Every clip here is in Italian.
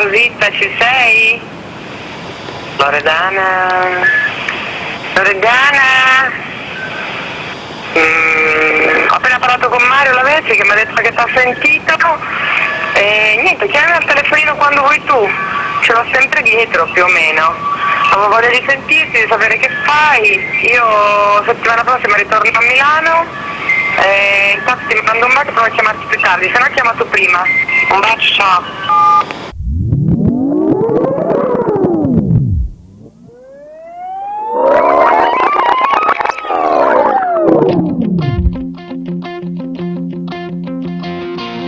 Rosita, ci sei? Loredana? Loredana? Ho appena parlato con Mario Lavesi che mi ha detto che ti ha sentito e niente, chiamami al telefonino quando vuoi tu, ce l'ho sempre dietro più o meno. Avevo voglia di sentirti, di sapere che fai. Io settimana prossima ritorno a Milano, intanto ti mando un bacio e provo a chiamarti più tardi, se no chiamato prima. Un bacio, ciao.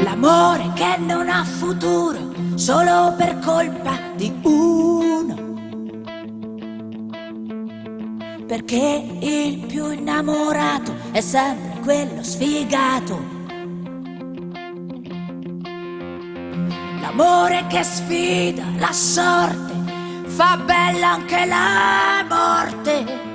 L'amore che non ha futuro solo per colpa di uno, perché il più innamorato è sempre quello sfigato. L'amore che sfida la sorte fa bella anche la morte.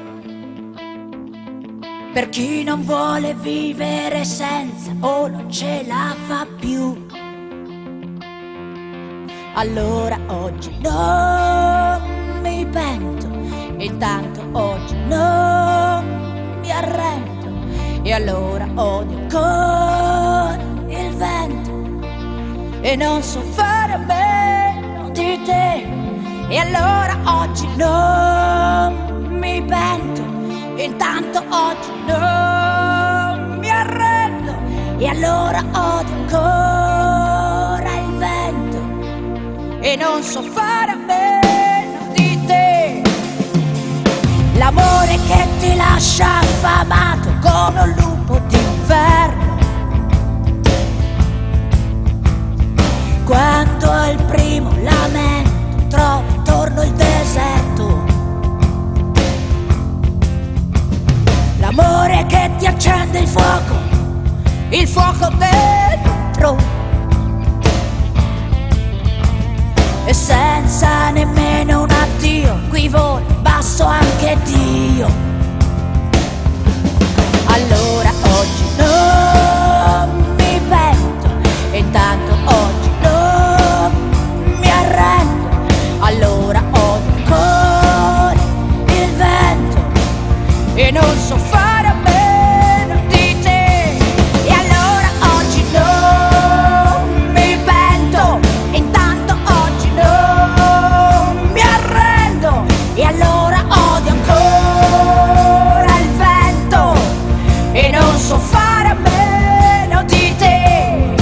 Per chi non vuole vivere senza o non ce la fa più, allora oggi non mi pento, intanto oggi non mi arrendo, e allora odio ancora il vento e non so fare a meno di te, e allora oggi non mi pento, intanto oggi non mi arrendo, e allora odio ancora il vento e non so fare a meno di te. L'amore che ti lascia affamato come un lupo d'inverno, quando al primo lamento trovi intorno il deserto. L'amore che ti accende il fuoco dentro, e senza nemmeno un addio qui vola basso anche Dio. Allora oggi non mi pento, e intanto oggi non mi arrendo, allora odio ancora il vento e non so fare a meno di te, e allora oggi non mi pento, intanto oggi non mi arrendo, e allora odio ancora il vento e non so fare a meno di te.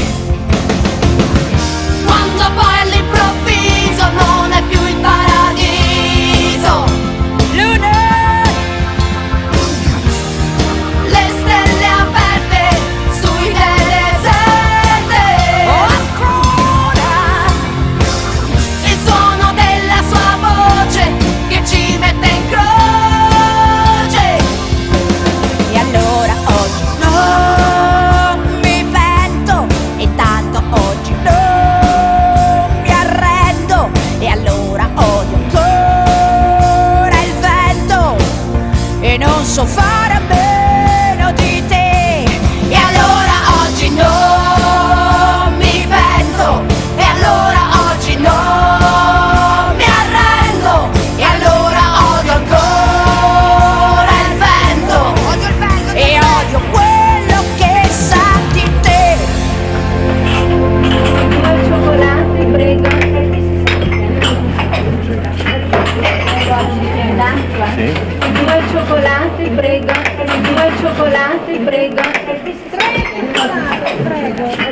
Quando poi all'improvviso non è più il paradiso, luna, le stelle aperte sui deserti, o ancora il suono della sua voce che ci mette in croce, e allora oggi non mi pento, intanto oggi non mi arrendo, e allora odio ancora il vento e non so fare a meno di te, e allora oggi non mi pento, e allora oggi non mi arrendo, e allora odio ancora il vento, e odio quello che sa di te. Due cioccolati, prego. Due cioccolati, prego. Due cioccolati, prego. Tre cioccolate, prego.